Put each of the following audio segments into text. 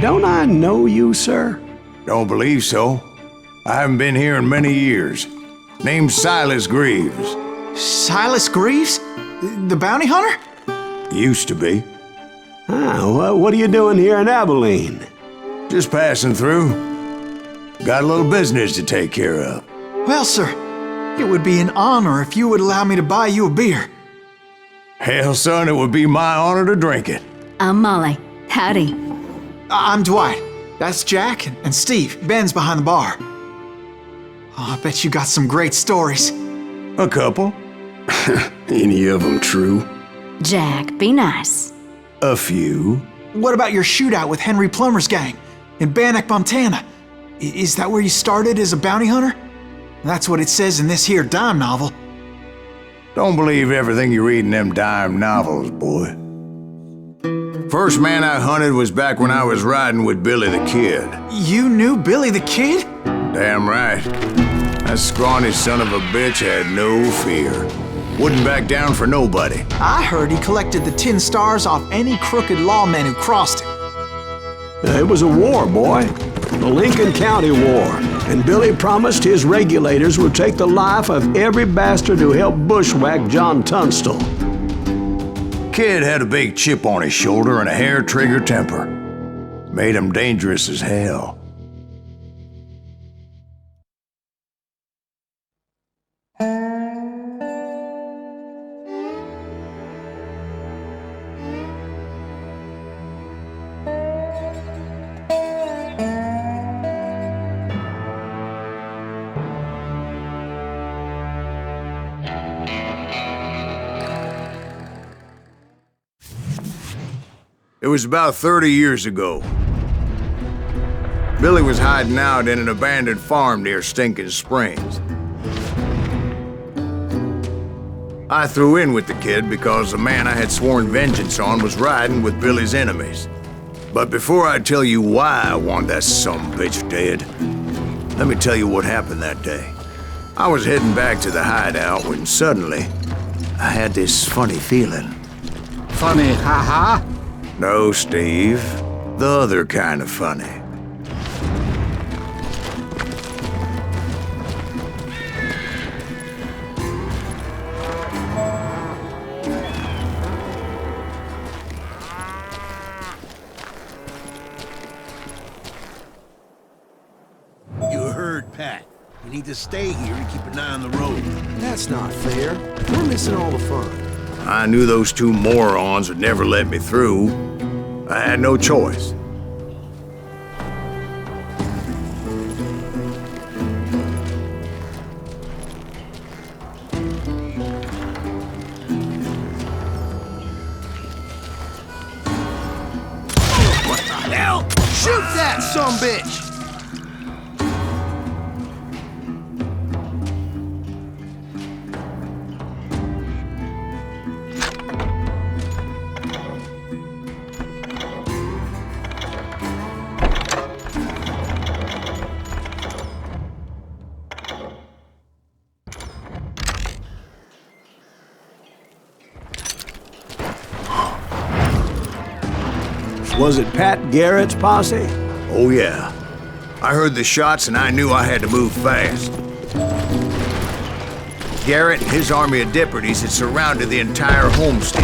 don't I know you, sir? Don't believe so. I haven't been here in many years. Name's Silas Greaves. Silas Greaves? The bounty hunter? Used to be. Well, what are you doing here in Abilene? Just passing through. Got a little business to take care of. Well, sir, it would be an honor if you would allow me to buy you a beer. Hell, son, it would be my honor to drink it. I'm Molly. Howdy. I'm Dwight. That's Jack and Steve. Ben's behind the bar. Oh, I bet you got some great stories. A couple. Any of them true? Jack, be nice. A few. What about your shootout with Henry Plummer's gang in Bannock, Montana? Is that where you started as a bounty hunter? That's what it says in this here dime novel. Don't believe everything you read in them dime novels, boy. First man I hunted was back when I was riding with Billy the Kid. You knew Billy the Kid? Damn right. That scrawny son of a bitch had no fear. Wouldn't back down for nobody. I heard he collected the 10 stars off any crooked lawman who crossed him. It was a war, boy. The Lincoln County War. And Billy promised his regulators would take the life of every bastard who helped bushwhack John Tunstall. Kid had a big chip on his shoulder and a hair-trigger temper. Made him dangerous as hell. It was about 30 years ago. Billy was hiding out in an abandoned farm near Stinking Springs. I threw in with the kid because the man I had sworn vengeance on was riding with Billy's enemies. But before I tell you why I want that sumbitch dead, let me tell you what happened that day. I was heading back to the hideout when suddenly I had this funny feeling. Funny, haha? No, Steve. The other kind of funny. You heard Pat. You need to stay here and keep an eye on the road. That's not fair. We're missing all the fun. I knew those two morons would never let me through. I had no choice. What the hell? Shoot that sumbitch! Was it Pat Garrett's posse? Oh yeah. I heard the shots and I knew I had to move fast. Garrett and his army of deputies had surrounded the entire homestead.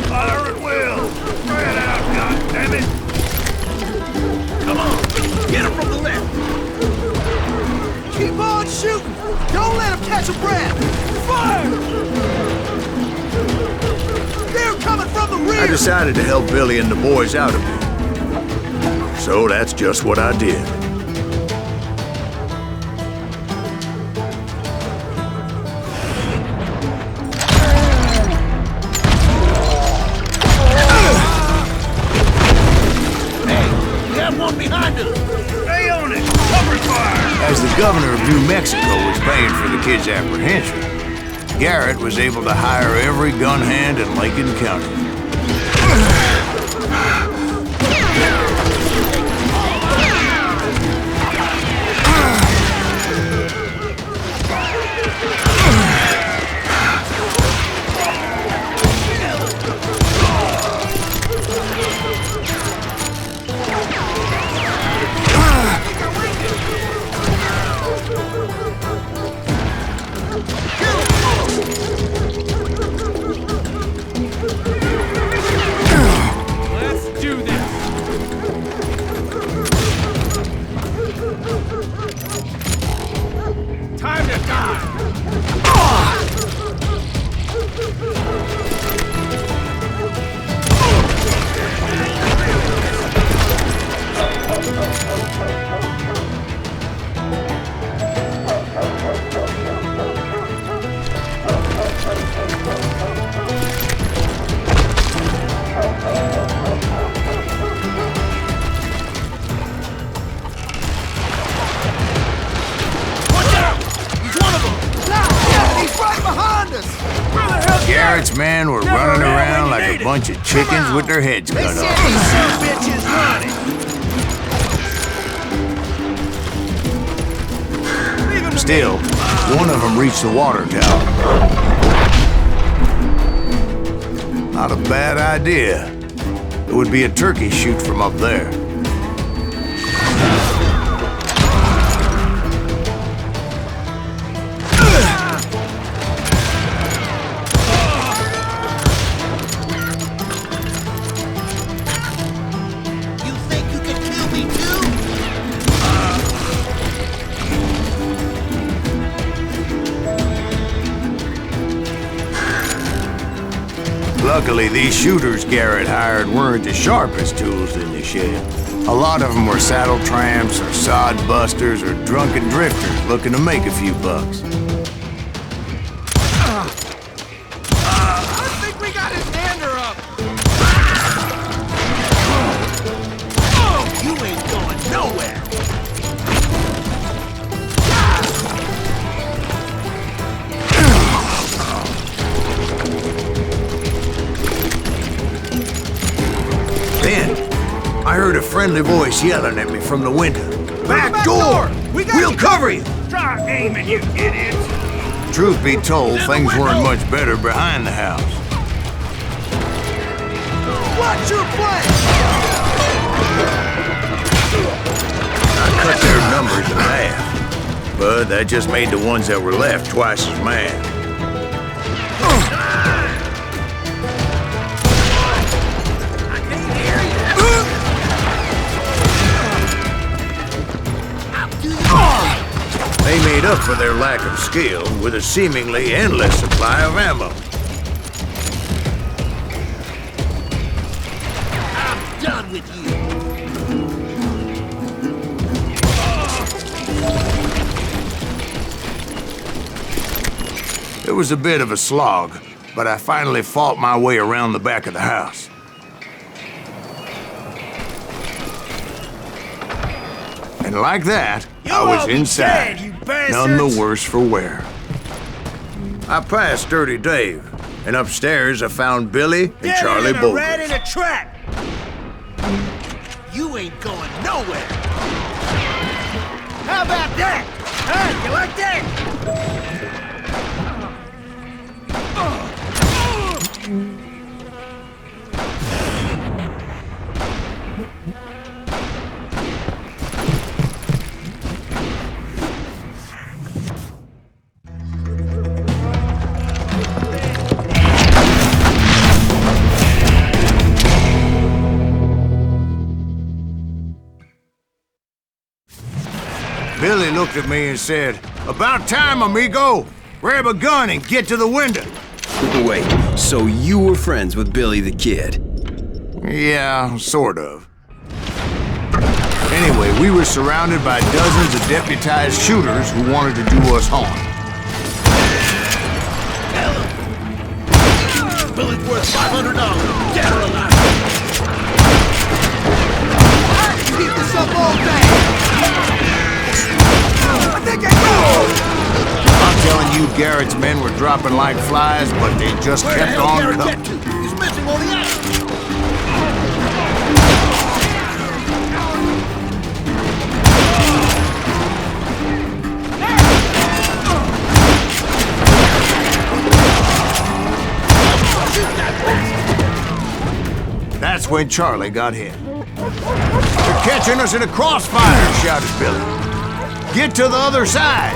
Fire at will! Spread out, goddammit! Come on! Get him from the left! Keep on shooting! Don't let him catch a breath! Fire! They're coming from the rear! I decided to help Billy and the boys out of it. So that's just what I did. Hey, we have one behind us! Stay on it! Cover fire! As the governor of New Mexico was paying for the kid's apprehension, Garrett was able to hire every gun hand in Lincoln County. Garrett's men were running around like a bunch of chickens with their heads cut off. Bitches running. Still, one of them reached the water tower. Not a bad idea. It would be a turkey shoot from up there. Luckily, these shooters Garrett hired weren't the sharpest tools in the shed. A lot of them were saddle tramps or sod busters or drunken drifters looking to make a few bucks. I think we got his hander up. Oh, you ain't going nowhere. Then, I heard a friendly voice yelling at me from the window. Back door! We'll cover you! Try aiming, you idiots. Truth be told, things weren't much better behind the house. What's your plan? I cut their numbers in half, but that just made the ones that were left twice as mad. They made up for their lack of skill with a seemingly endless supply of ammo. I'm done with you. It was a bit of a slog, but I finally fought my way around the back of the house. And like that, I was inside, none the worse for wear. I passed Dirty Dave, and upstairs I found Billy and Charlie Bolger. Rat in a trap. You ain't going nowhere. How about that? Huh? You like that? Billy looked at me and said, "About time, amigo! Grab a gun and get to the window!" Wait, so you were friends with Billy the Kid? Yeah, sort of. Anyway, we were surrounded by dozens of deputized shooters who wanted to do us harm. Billy's worth $500. Dead or alive. I can keep this up all day. I think I know. I'm telling you, Garrett's men were dropping like flies, but they just kept on coming. He's missing all the action. That's when Charlie got hit. "They're catching us in a crossfire," shouted Billy. "Get to the other side!"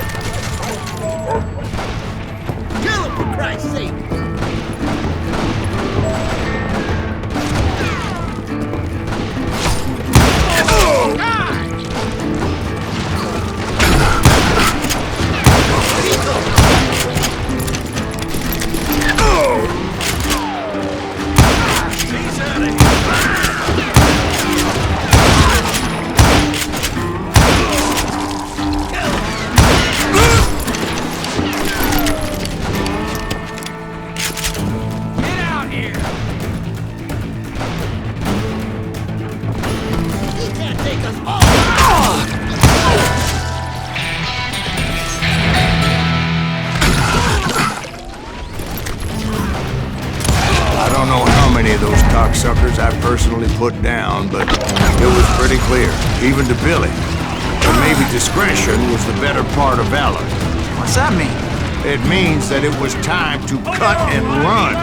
Kill him, for Christ's sake! Oh, God! He's out of here. I don't know how many of those cocksuckers I personally put down, but it was pretty clear, even to Billy, that maybe discretion was the better part of valor. What's that mean? It means that it was time to cut and run.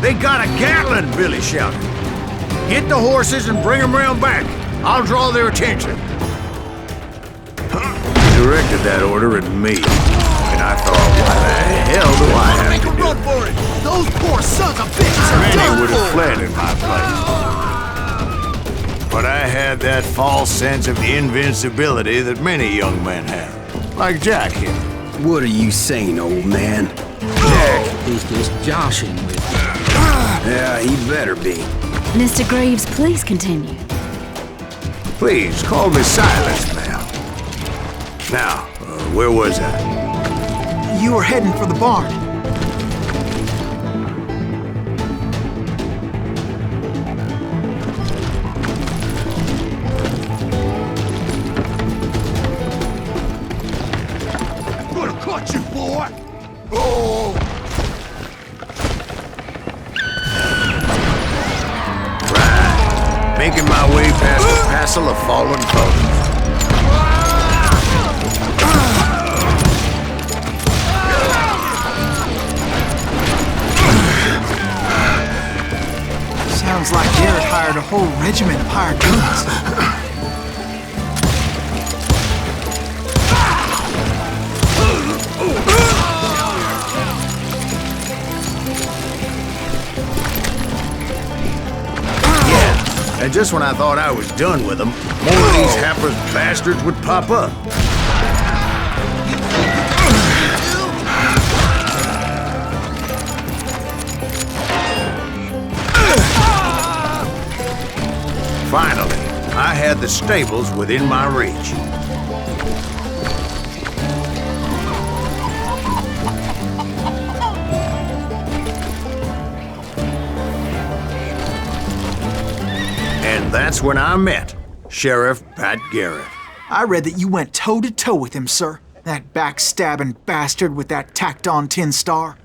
They got a Gatling, Billy shouted. Get the horses and bring them round back. I'll draw their attention. He directed that order at me, and I thought, why the hell do I have to do it? For it! Those poor sons of bitches Many would have fled in my place. But I had that false sense of invincibility that many young men have, like Jack here. What are you saying, old man? Jack, He's just joshing with you. Yeah, he better be. Mr. Greaves, please continue. please call me Silas now. Now, where was I? You were heading for the barn. Caught you, boy! Oh! Right. Making my way past the passel of fallen foes. Sounds like Garrett hired a whole regiment of hired guns. And just when I thought I was done with them, more of these hapless bastards would pop up. Finally, I had the stables within my reach. And that's when I met Sheriff Pat Garrett. I read that you went toe-to-toe with him, sir. That backstabbing bastard with that tacked-on tin star.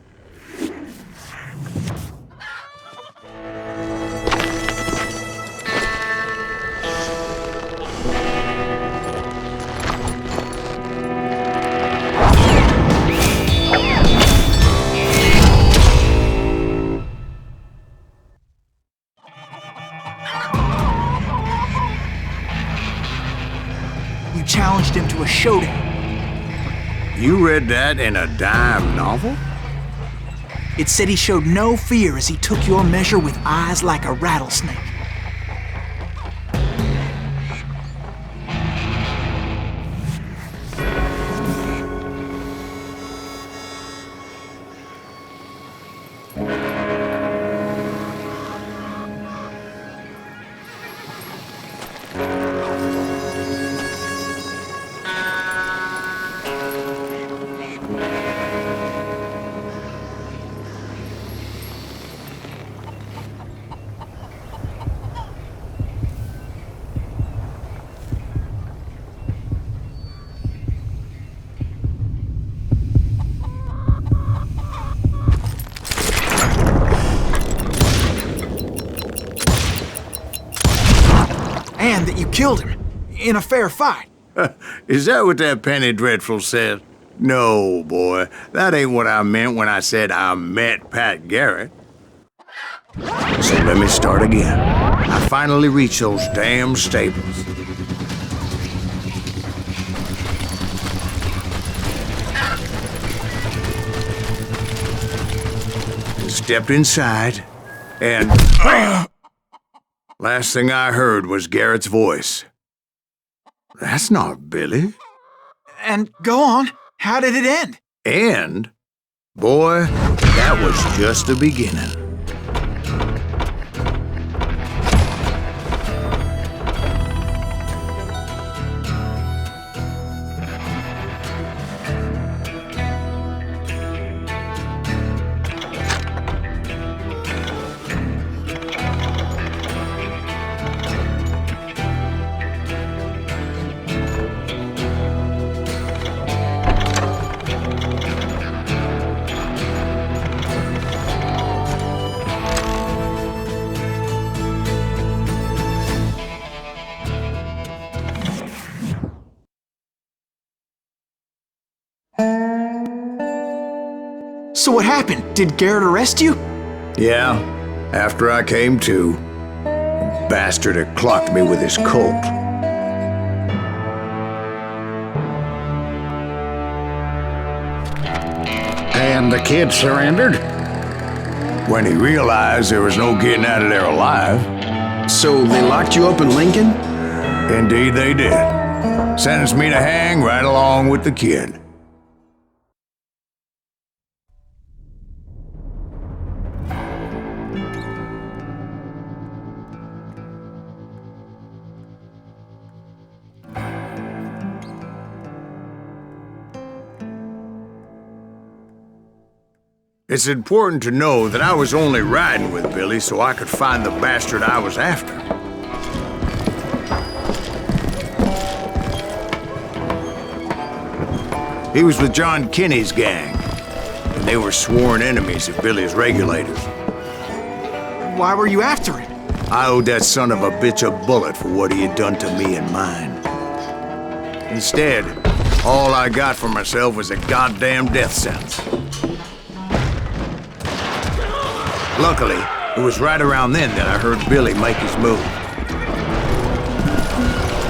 Challenged him to a showdown. You read that in a dime novel? It said he showed no fear as he took your measure with eyes like a rattlesnake. And that you killed him in a fair fight. Is that what that penny dreadful said? No, boy. That ain't what I meant when I said I met Pat Garrett. So let me start again. I finally reached those damn stables. Stepped inside, and last thing I heard was Garrett's voice. That's not Billy. And go on, how did it end? And, boy, that was just the beginning. So what happened? Did Garrett arrest you? Yeah, after I came to, the bastard had clocked me with his Colt. And the kid surrendered? When he realized there was no getting out of there alive. So they locked you up in Lincoln? Indeed they did. Sentenced me to hang right along with the kid. It's important to know that I was only riding with Billy so I could find the bastard I was after. He was with John Kinney's gang, and they were sworn enemies of Billy's regulators. Why were you after him? I owed that son of a bitch a bullet for what he had done to me and mine. Instead, all I got for myself was a goddamn death sentence. Luckily, it was right around then that I heard Billy make his move.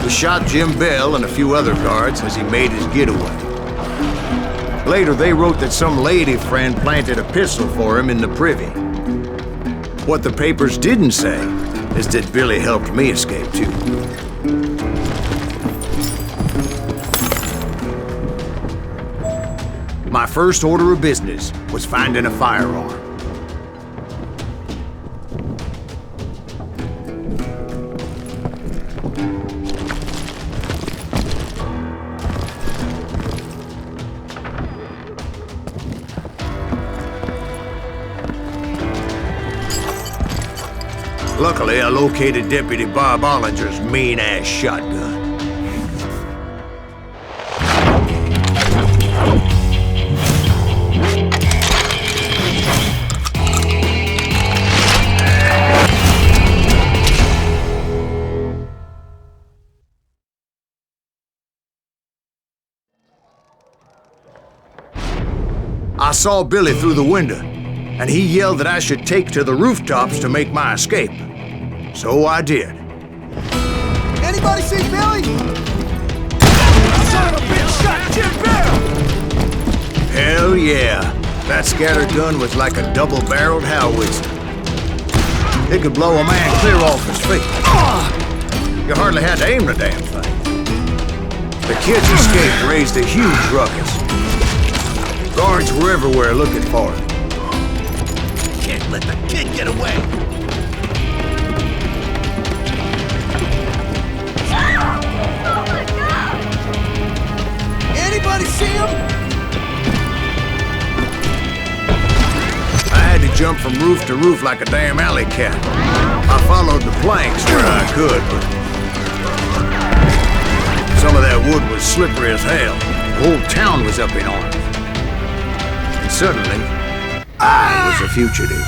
He shot Jim Bell and a few other guards as he made his getaway. Later, they wrote that some lady friend planted a pistol for him in the privy. What the papers didn't say is that Billy helped me escape too. My first order of business was finding a firearm. Luckily, I located Deputy Bob Ollinger's mean-ass shotgun. I saw Billy through the window, and he yelled that I should take to the rooftops to make my escape. So I did. Anybody see Billy? Son of a bitch shot Jim Bell! Hell yeah. That scatter gun was like a double-barreled howitzer. It could blow a man clear off his feet. You hardly had to aim the damn thing. The kid's escape raised a huge ruckus. Guards were everywhere looking for him. Can't let the kid get away! Anybody see him? I had to jump from roof to roof like a damn alley cat. I followed the planks where I could, but some of that wood was slippery as hell. The whole town was up in arms. And suddenly, I was a fugitive.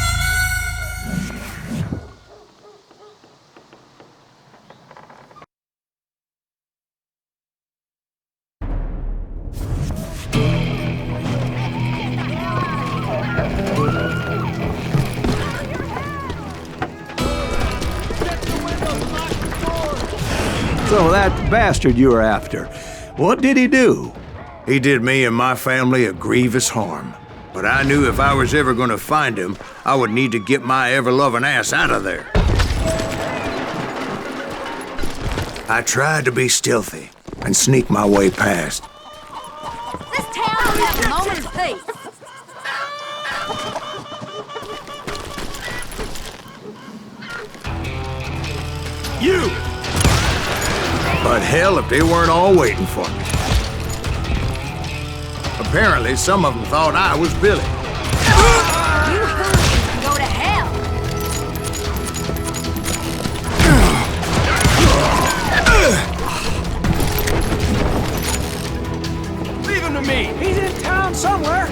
So that bastard you were after, what did he do? He did me and my family a grievous harm. But I knew if I was ever going to find him, I would need to get my ever-loving ass out of there. I tried to be stealthy and sneak my way past. This town don't have a moment's peace. You! But hell if they weren't all waiting for me. Apparently, some of them thought I was Billy. You hooligans can go to hell. Leave him to me! He's in town somewhere!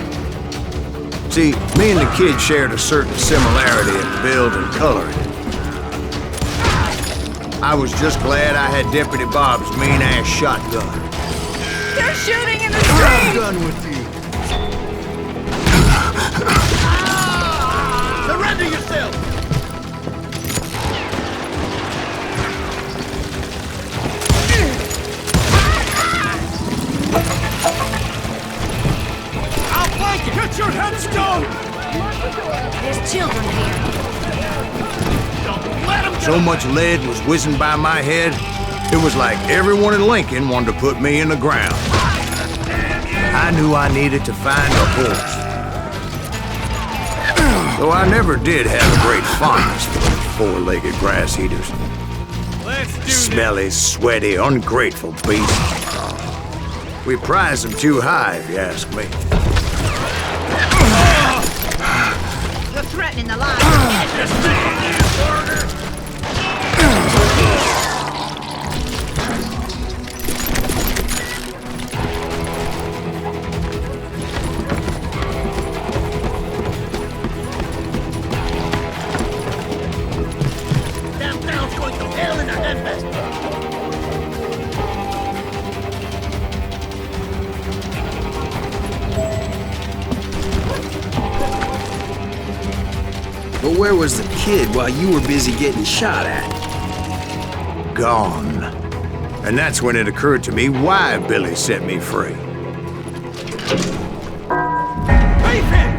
See, me and the kid shared a certain similarity in build and coloring. I was just glad I had Deputy Bob's mean-ass shotgun. They're shooting in the street. Done with you. Surrender yourself! I'll flank it! Get your headstone! There's children here. Don't let him So much lead was whizzing by my head, it was like everyone in Lincoln wanted to put me in the ground. I knew I needed to find a horse. Though I never did have a great fondness for those four-legged grass eaters. Let's do Smelly, sweaty, ungrateful beasts. We prize them too high, if you ask me. You're threatening the line. Damn town's going to hell in a handbasket. But where was the kid while you were busy getting shot at? Gone. And that's when it occurred to me why Billy set me free. Leave him!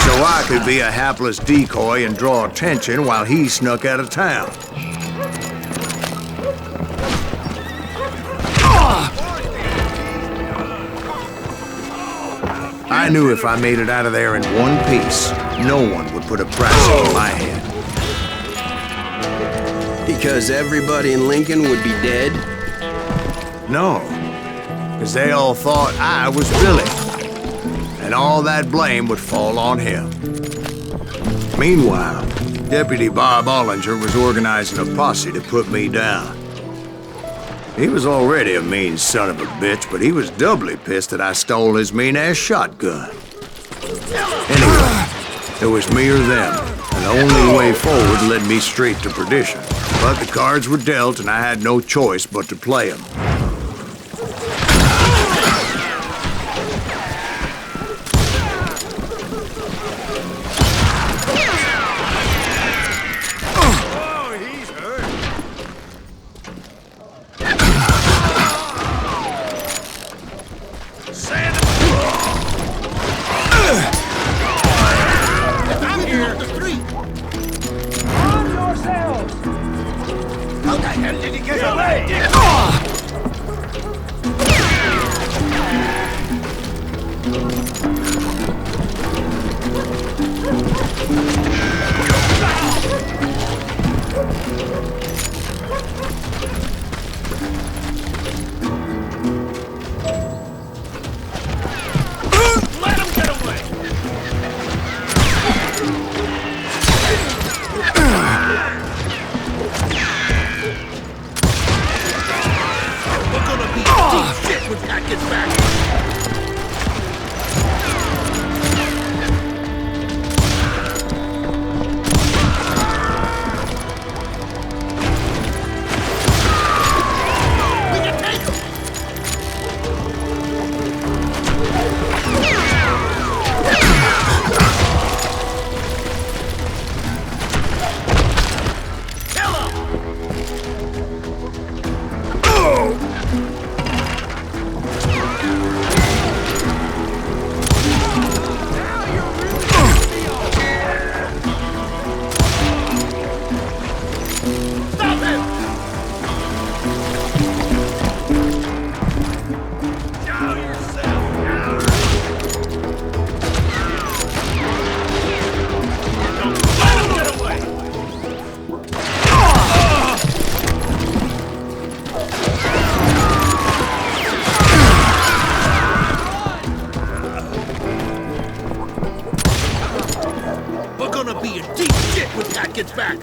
So I could be a hapless decoy and draw attention while he snuck out of town. I knew if I made it out of there in one piece, no one would put a price on my head. Because everybody in Lincoln would be dead? No, because they all thought I was Billy, and all that blame would fall on him. Meanwhile, Deputy Bob Ollinger was organizing a posse to put me down. He was already a mean son of a bitch, but he was doubly pissed that I stole his mean-ass shotgun. Anyway, it was me or them, and the only way forward led me straight to perdition. But the cards were dealt, and I had no choice but to play them. Oh, he's hurt. Sand I'm here. The street. Arm yourselves. How the hell did he get away? Let him get away. We're gonna be deep shit when Pat gets back. We can take him. Kill him. Stop him! Down yourself! Don't let him get away! We're gonna be in deep shit when Pat gets back!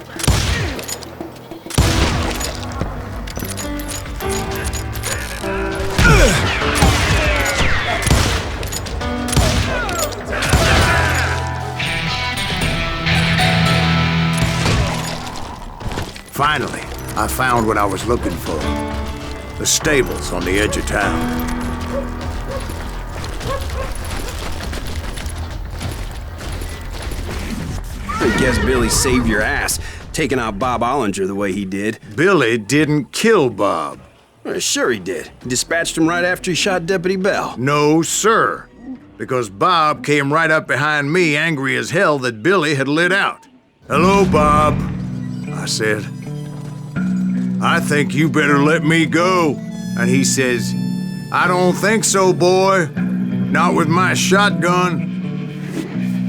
Finally, I found what I was looking for. The stables on the edge of town. I guess Billy saved your ass, taking out Bob Ollinger the way he did. Billy didn't kill Bob. Well, sure he did. He dispatched him right after he shot Deputy Bell. No, sir. Because Bob came right up behind me, angry as hell that Billy had lit out. "Hello, Bob," I said. "I think you better let me go." And he says, "I don't think so, boy. Not with my shotgun."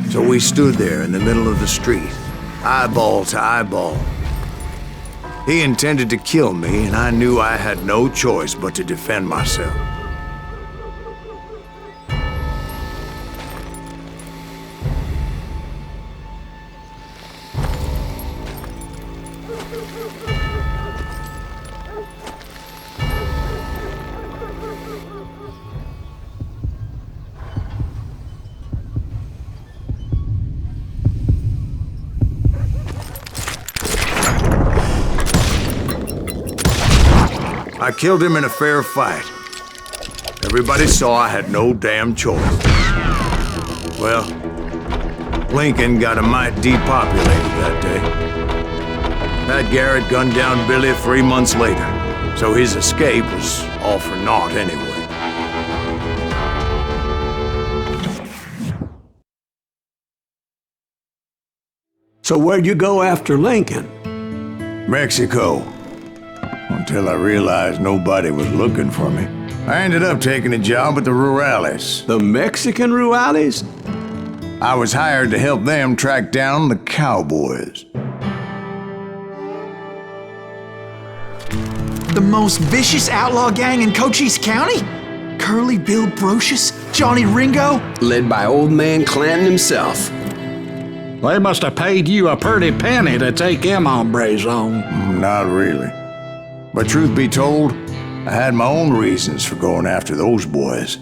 So we stood there in the middle of the street, eyeball to eyeball. He intended to kill me, and I knew I had no choice but to defend myself. I killed him in a fair fight. Everybody saw I had no damn choice. Well, Lincoln got a mite depopulated that day. Pat Garrett gunned down Billy 3 months later, so his escape was all for naught anyway. So where'd you go after Lincoln? Mexico. Until I realized nobody was looking for me. I ended up taking a job at the Rurales. The Mexican Rurales? I was hired to help them track down the cowboys. The most vicious outlaw gang in Cochise County? Curly Bill Brocious? Johnny Ringo? Led by old man Clanton himself. They must have paid you a pretty penny to take them hombres on. Not really. But truth be told, I had my own reasons for going after those boys.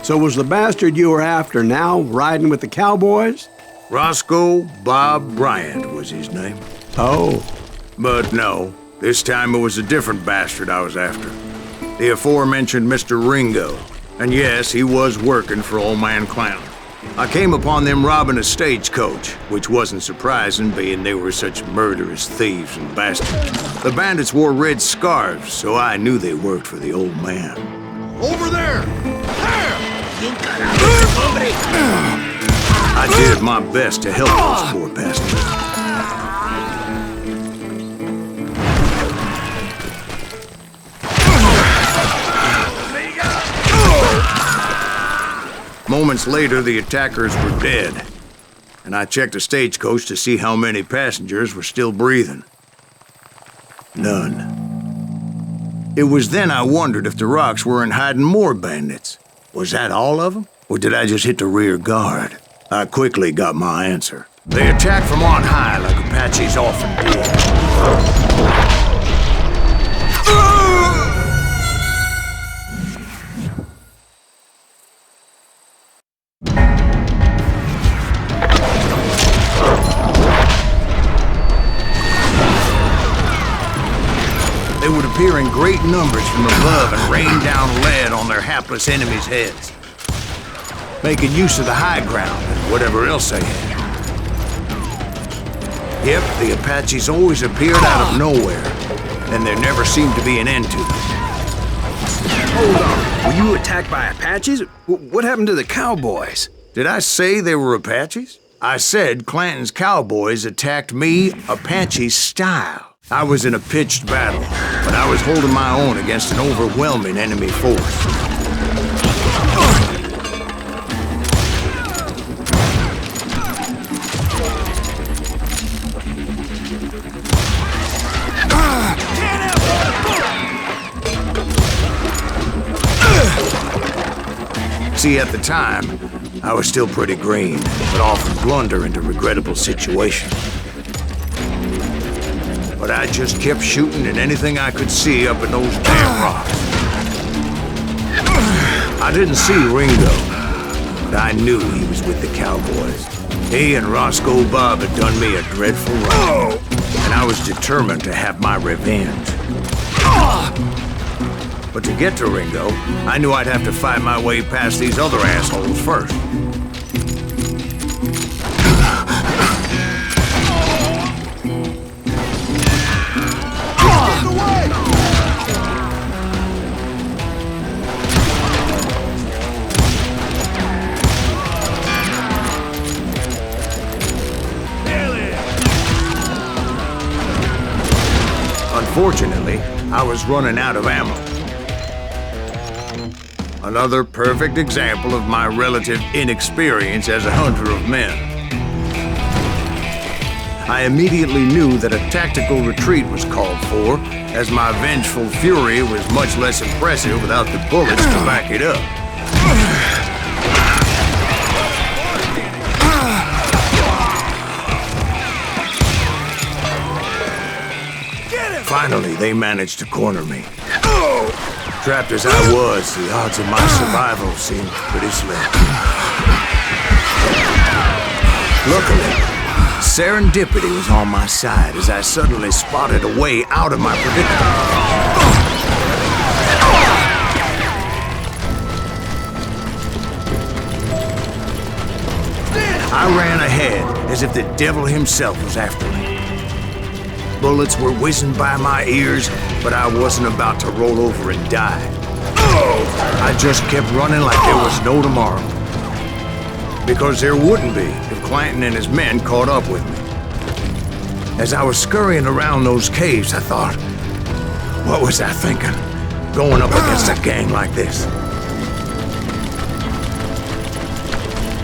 So was the bastard you were after now riding with the cowboys? Roscoe Bob Bryant was his name. Oh. But no, this time it was a different bastard I was after. The aforementioned Mr. Ringo. And yes, he was working for old man Clanton. I came upon them robbing a stagecoach, which wasn't surprising, being they were such murderous thieves and bastards. The bandits wore red scarves, so I knew they worked for the old man. Over there! I did my best to help those poor bastards. Moments later, the attackers were dead, and I checked the stagecoach to see how many passengers were still breathing. None. It was then I wondered if the rocks weren't hiding more bandits. Was that all of them? Or did I just hit the rear guard? I quickly got my answer. They attacked from on high like Apaches often did. They would appear in great numbers from above and rain down lead on their hapless enemies' heads, making use of the high ground and whatever else they had. Yep, the Apaches always appeared out of nowhere, and there never seemed to be an end to them. Hold on. Were you attacked by Apaches? What happened to the cowboys? Did I say they were Apaches? I said Clanton's cowboys attacked me Apache style. I was in a pitched battle, but I was holding my own against an overwhelming enemy force. See, at the time, I was still pretty green, but often blunder into regrettable situations. But I just kept shooting at anything I could see up in those damn rocks. I didn't see Ringo, but I knew he was with the cowboys. He and Roscoe Bob had done me a dreadful wrong, and I was determined to have my revenge. But to get to Ringo, I knew I'd have to fight my way past these other assholes first. Unfortunately, I was running out of ammo. Another perfect example of my relative inexperience as a hunter of men. I immediately knew that a tactical retreat was called for, as my vengeful fury was much less impressive without the bullets to back it up. Finally, they managed to corner me. Trapped as I was, the odds of my survival seemed pretty slim. Luckily, serendipity was on my side as I suddenly spotted a way out of my predicament. I ran ahead as if the devil himself was after me. Bullets were whizzing by my ears, but I wasn't about to roll over and die. I just kept running like there was no tomorrow. Because there wouldn't be if Clanton and his men caught up with me. As I was scurrying around those caves, I thought, what was I thinking? Going up against a gang like this?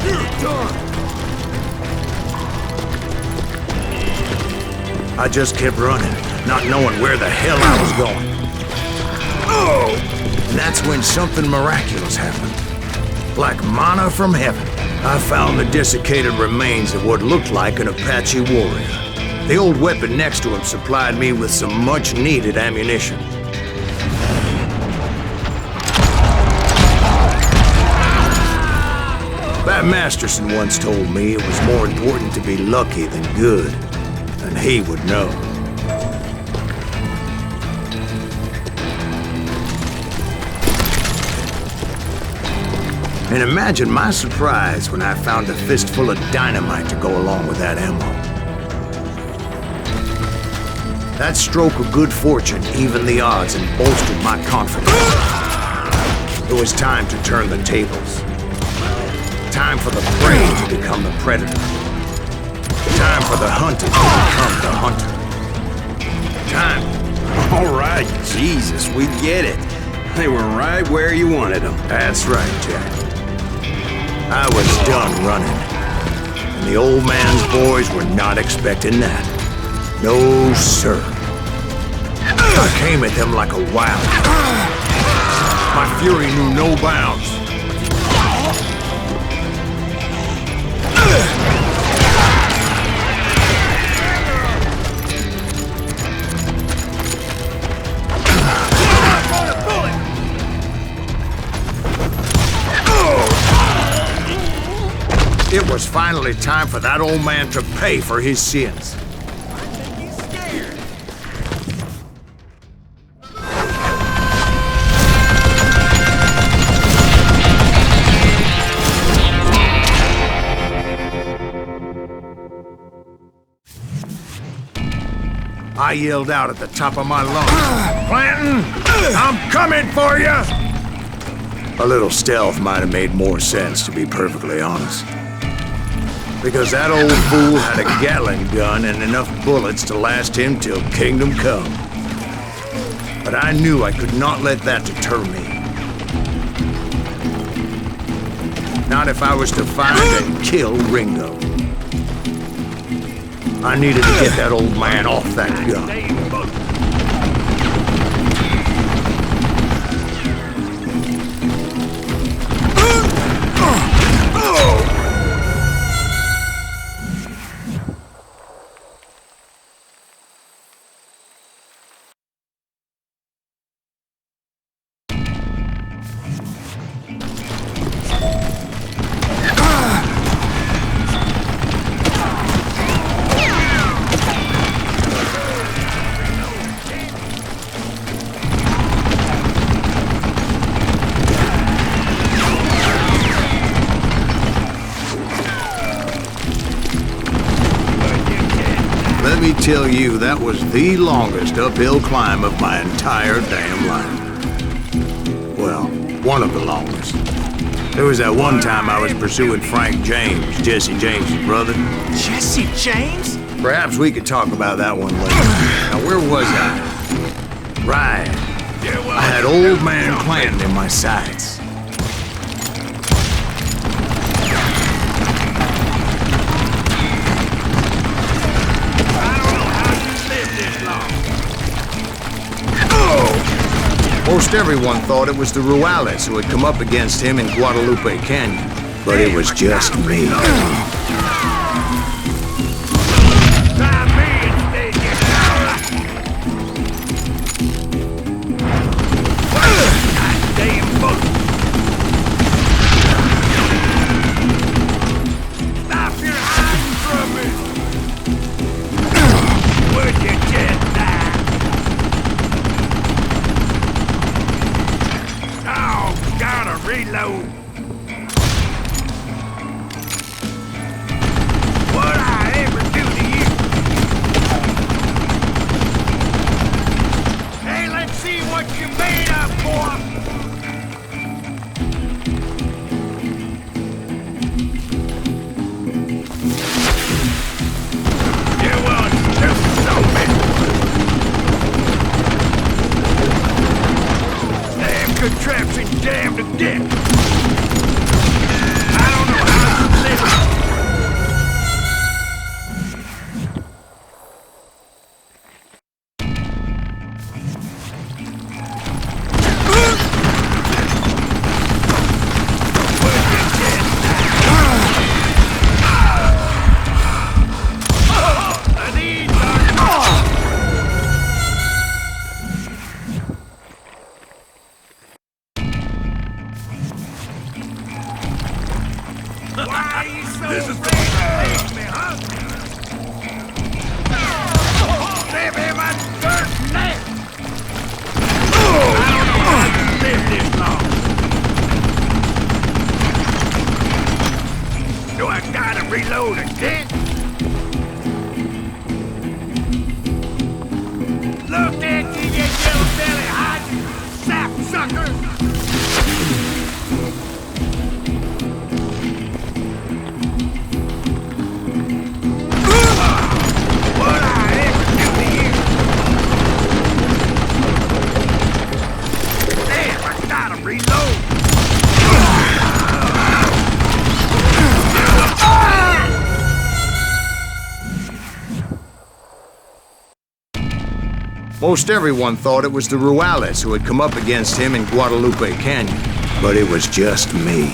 You're done! I just kept running, not knowing where the hell I was going. And that's when something miraculous happened. Like manna from heaven, I found the desiccated remains of what looked like an Apache warrior. The old weapon next to him supplied me with some much-needed ammunition. Bat Masterson once told me it was more important to be lucky than good. And he would know. And imagine my surprise when I found a fistful of dynamite to go along with that ammo. That stroke of good fortune evened the odds and bolstered my confidence. It was time to turn the tables. Time for the prey to become the predator. Time for the hunted to become the hunter. Time. All right, Jesus, we get it. They were right where you wanted them. That's right, Jack. I was done running. And the old man's boys were not expecting that. No, sir. I came at them like a wild. My fury knew no bounds. It was finally time for that old man to pay for his sins. I yelled out at the top of my lungs, "Clanton, I'm coming for you!" A little stealth might have made more sense, to be perfectly honest. Because that old fool had a Gatling gun and enough bullets to last him till kingdom come. But I knew I could not let that deter me. Not if I was to find and kill Ringo. I needed to get that old man off that gun. let me tell you, that was the longest uphill climb of my entire damn life. Well, one of the longest. There was that one time I was pursuing Frank James, Jesse James's brother. Jesse James? Perhaps we could talk about that one later. Now, where was I? Right. I had old man Clanton in my sights. Most everyone thought it was the Ruales who had come up against him in Guadalupe Canyon, but it was just me. Reload. What I ever do to you? Hey, let's see what you made up for. You want to something? Damn contraption jammed to death. I don't know how you live. Why are you so afraid to face me, huh? Leave him a dirt neck! I don't know how you live this long. Do I gotta reload again? Look at you, you yellow-belly hide, sapsucker! Most everyone thought it was the Ruales who had come up against him in Guadalupe Canyon, but it was just me.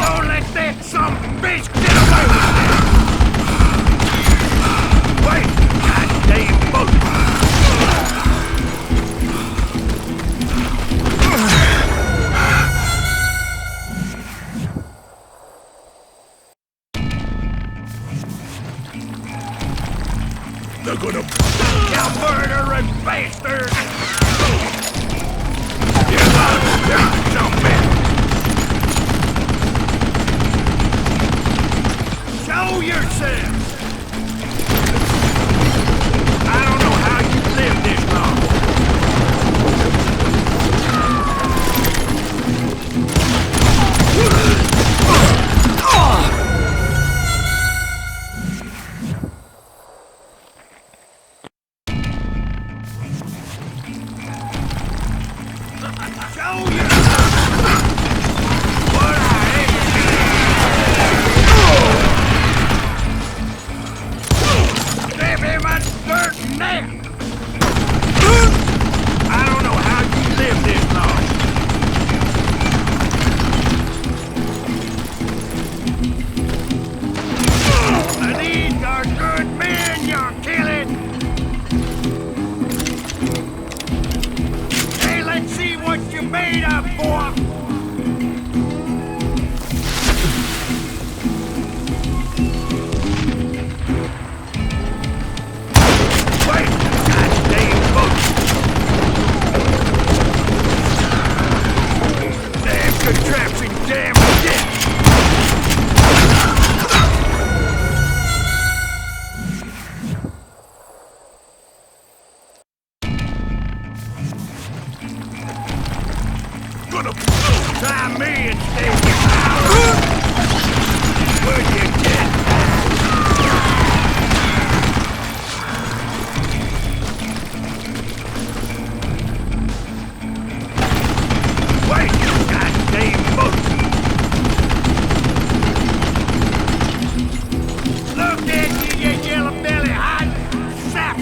Don't let that some bitch get away with me! Wait, goddamn boat! They're gonna... You murdering bastard! You got something! Show yourself! I don't know how you live this long. Show yourself! What I Give him a dirt neck! I don't know how you live this long. And these are good men you're killing! Hey, let's see what you made up for! Contraption, damn it!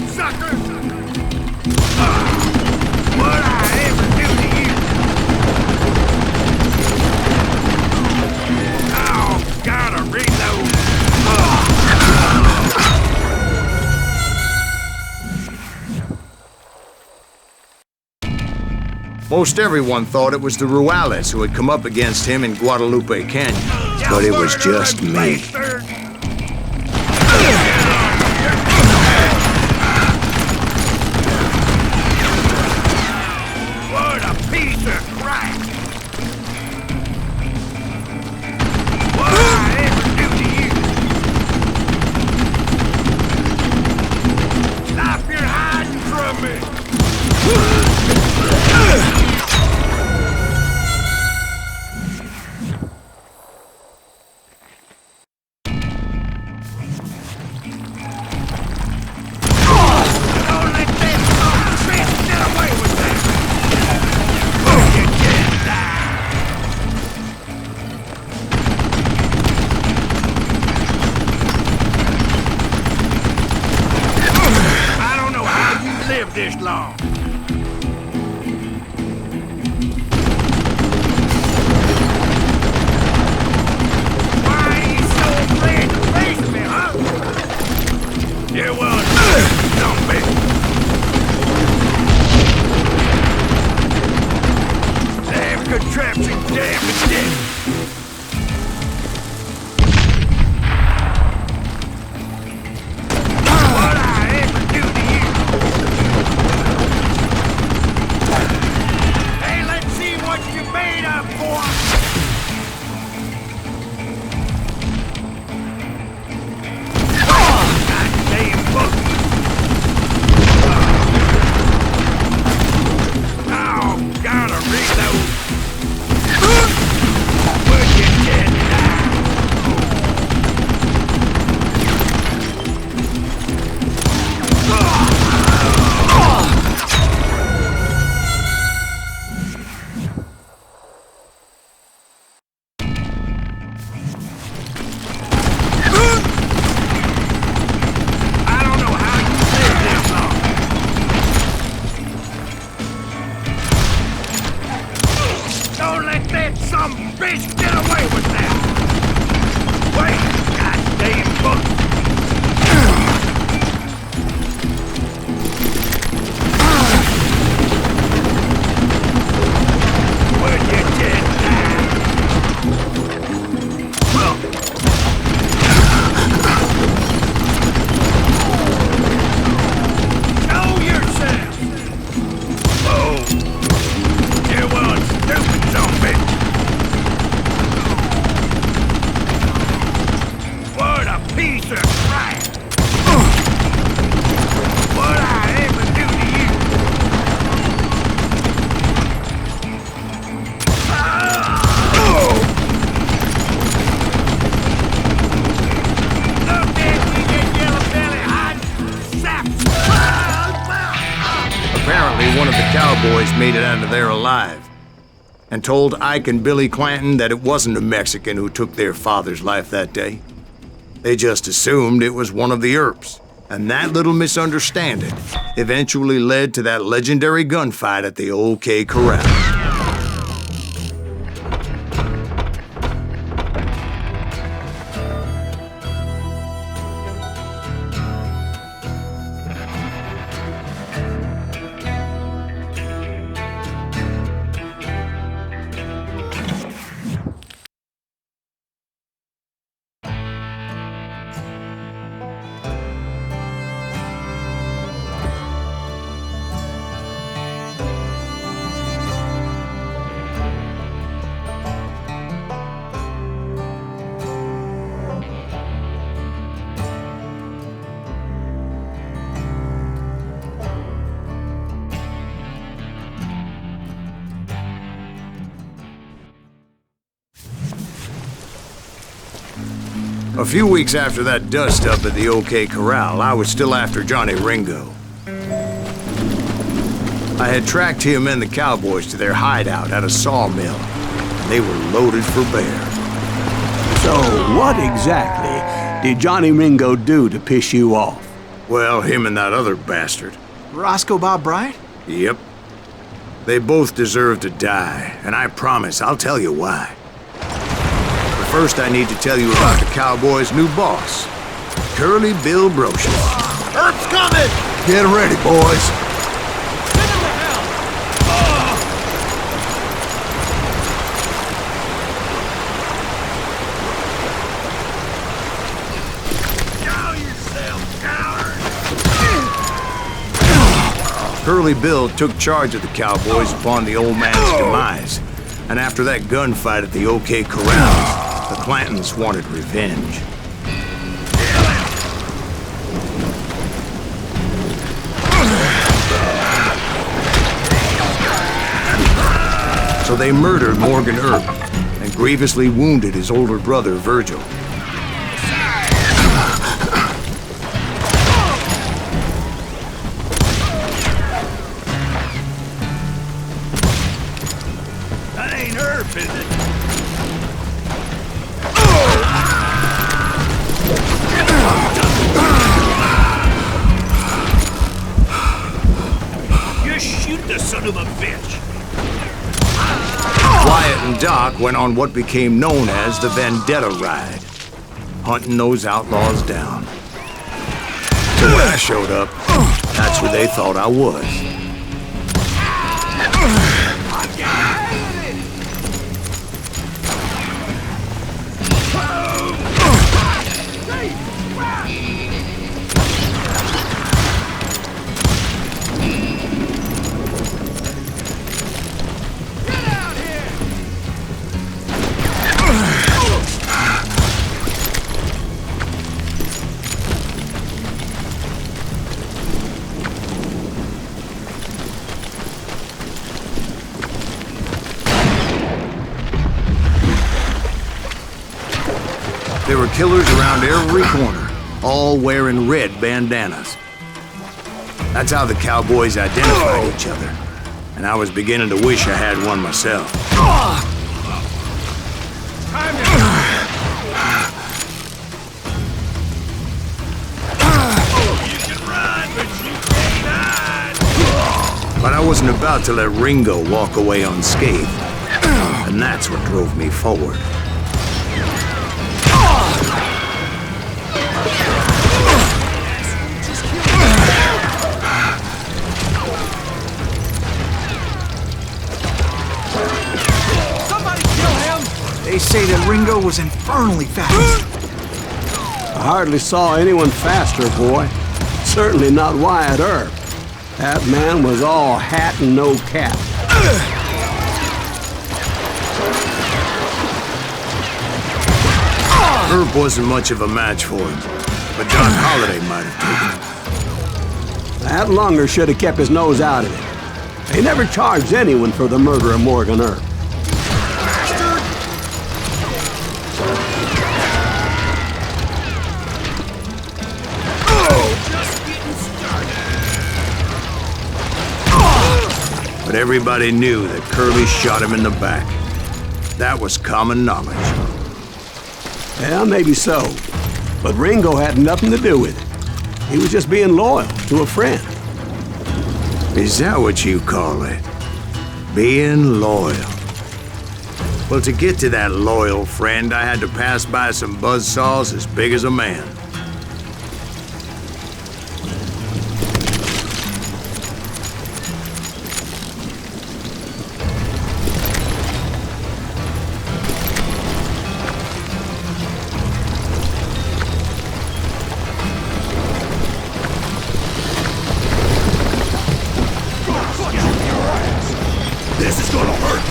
sucker! What'd I ever do to you? Oh, gotta reload. Most everyone thought it was the Ruales who had come up against him in Guadalupe Canyon, but it was just me. What a piece of crap! What'd I ever do to you? Stop your hiding from me! This long. Why are you so afraid to face me, huh? You won't don't be. Damn contraption, damn it, dick. What I ever do to you? Hey, let's see what you're made of, boy! Goddamn book! Oh, gotta reload! Would you dead now? Don't let that some bitch get away with that! Wait, goddamn book! Would you dead now? Show yourself! Oh! You one stupid zombie! What a piece of crap! What'd I ever do to you? Look at me, you yellow belly hot sap! Apparently, one of the cowboys made it out of there alive and told Ike and Billy Clanton that it wasn't a Mexican who took their father's life that day. They just assumed it was one of the Earps, and that little misunderstanding eventually led to that legendary gunfight at the OK Corral. A few weeks after that dust-up at the OK Corral, I was still after Johnny Ringo. I had tracked him and the cowboys to their hideout at a sawmill, and they were loaded for bear. So what exactly did Johnny Ringo do to piss you off? Well, him and that other bastard. Roscoe Bob Bryant? Yep. They both deserve to die, and I promise I'll tell you why. But first I need to tell you about the Cowboys' new boss, Curly Bill Brocious. Earth's coming! Get ready, boys. Curly Bill took charge of the Cowboys upon the old man's demise, and after that gunfight at the OK Corrals, the Clantons wanted revenge. So they murdered Morgan Earp and grievously wounded his older brother, Virgil. Wyatt and Doc went on what became known as the Vendetta Ride, hunting those outlaws down. So when I showed up, that's where they thought I was. There were killers around every corner, all wearing red bandanas. That's how the Cowboys identified each other, and I was beginning to wish I had one myself. But I wasn't about to let Ringo walk away unscathed, and that's what drove me forward. They say that Ringo was infernally fast. I hardly saw anyone faster, boy. Certainly not Wyatt Earp. That man was all hat and no cap. Earp wasn't much of a match for him, but Doc Holliday might have taken him. That lunger should have kept his nose out of it. They never charged anyone for the murder of Morgan Earp. But everybody knew that Curly shot him in the back. That was common knowledge. Yeah, maybe so. But Ringo had nothing to do with it. He was just being loyal to a friend. Is that what you call it? Being loyal? Well, to get to that loyal friend, I had to pass by some buzzsaws as big as a man. This is gonna hurt!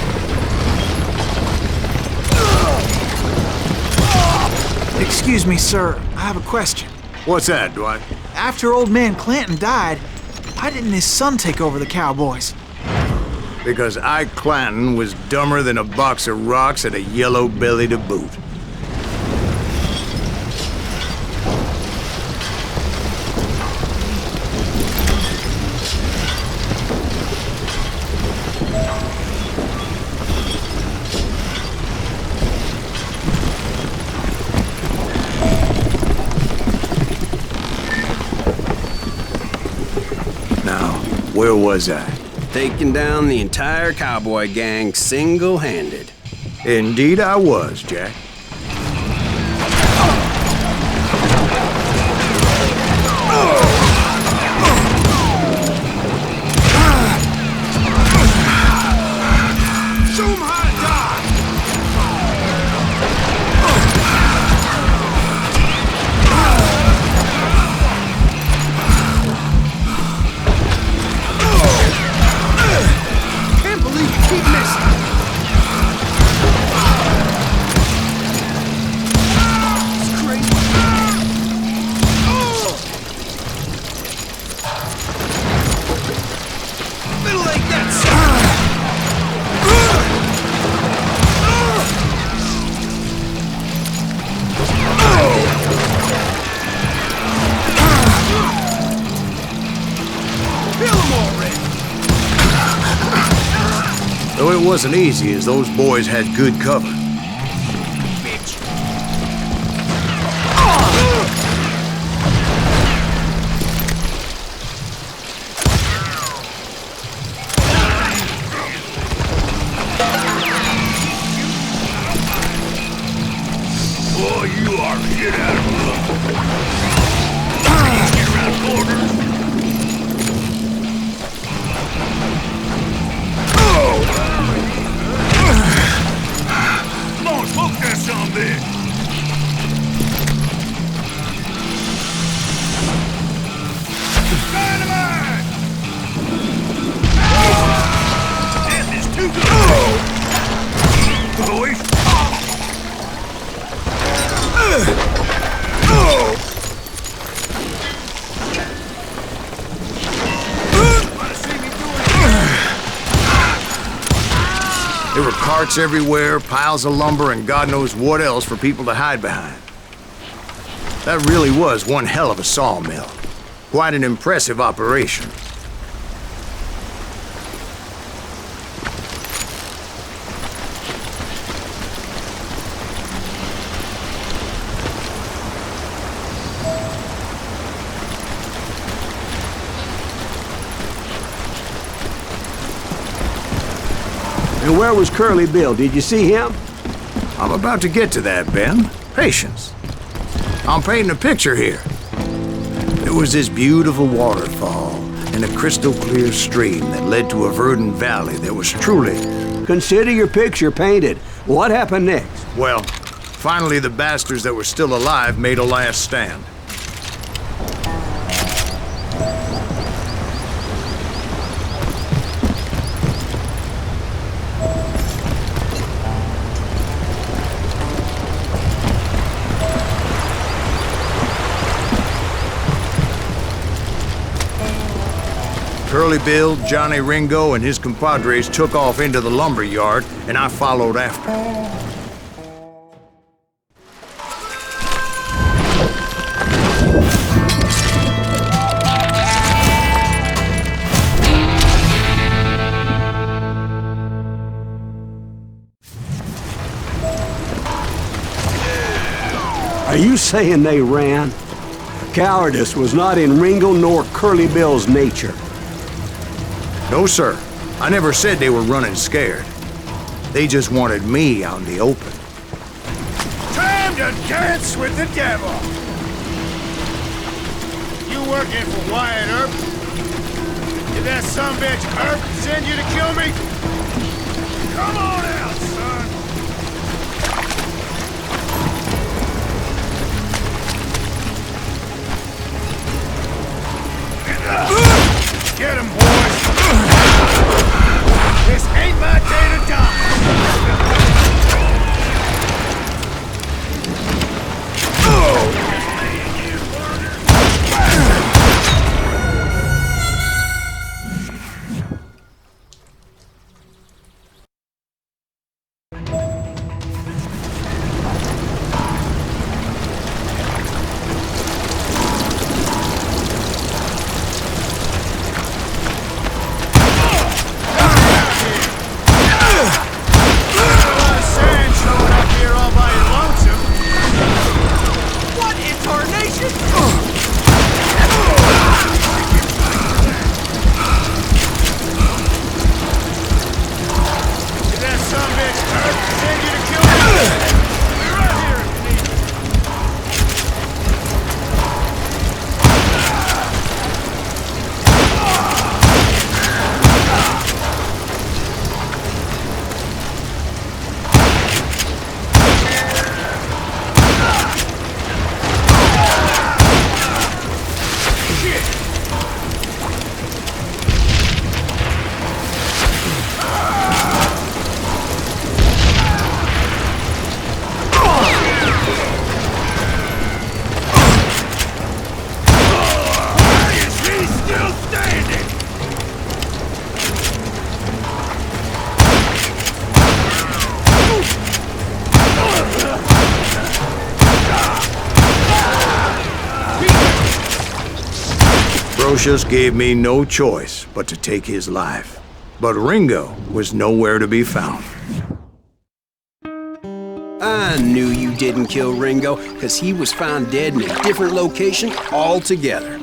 Excuse me, sir. I have a question. What's that, Dwight? After old man Clanton died, why didn't his son take over the Cowboys? Because Ike Clanton was dumber than a box of rocks and a yellow belly to boot. Where was I? Taking down the entire cowboy gang single-handed. Indeed I was, Jack. Show 'em how to die! Can't believe you keep missing! It's crazy. Middle ain't that son! Kill 'em already! Though it wasn't easy, as those boys had good cover. Bitch! Boy, you are shit out of luck. Get around corners. Come on, smoke that some bitch. Dynamite! This is too good. Boys. There were carts everywhere, piles of lumber, and God knows what else for people to hide behind. That really was one hell of a sawmill. Quite an impressive operation. And where was Curly Bill? Did you see him? I'm about to get to that, Ben. Patience. I'm painting a picture here. There was this beautiful waterfall and a crystal clear stream that led to a verdant valley that was truly... Consider your picture painted. What happened next? Well, finally the bastards that were still alive made a last stand. Curly Bill, Johnny Ringo, and his compadres took off into the lumber yard, and I followed after. Are you saying they ran? Cowardice was not in Ringo nor Curly Bill's nature. No, sir. I never said they were running scared. They just wanted me out in the open. Time to dance with the devil! You working for Wyatt Earp? Did that sumbitch Earp send you to kill me? Come on out, son! Get him, boys! This ain't my day to die! Aloysius gave me no choice but to take his life. But Ringo was nowhere to be found. I knew you didn't kill Ringo, because he was found dead in a different location altogether.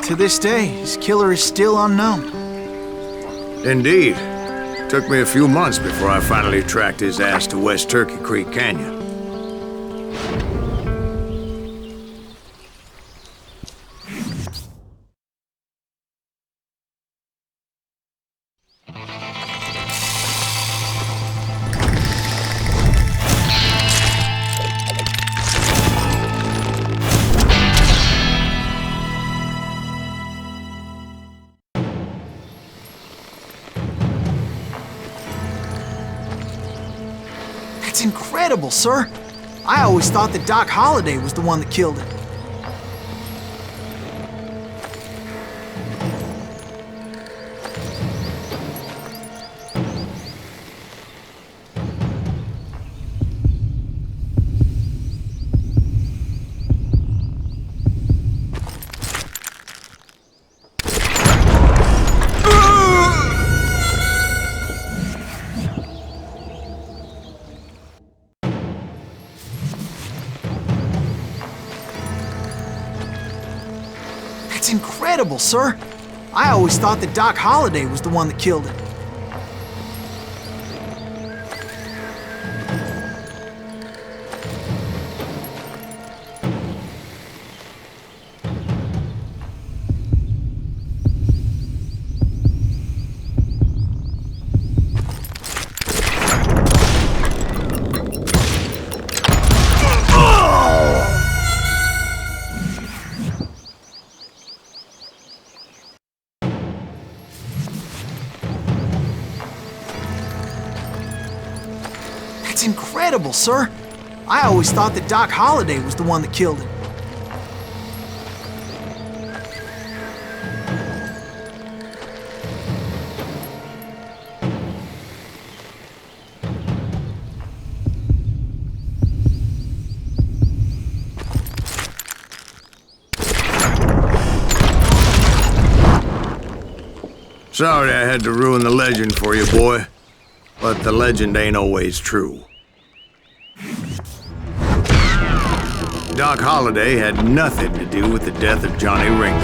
To this day, his killer is still unknown. Indeed. Took me a few months before I finally tracked his ass to West Turkey Creek Canyon. That's incredible, sir. I always thought that Doc Holliday was the one that killed him. That's incredible, sir. I always thought that Doc Holliday was the one that killed him. That's incredible, sir. I always thought that Doc Holliday was the one that killed him. Sorry I had to ruin the legend for you, boy. But the legend ain't always true. Doc Holliday had nothing to do with the death of Johnny Ringo.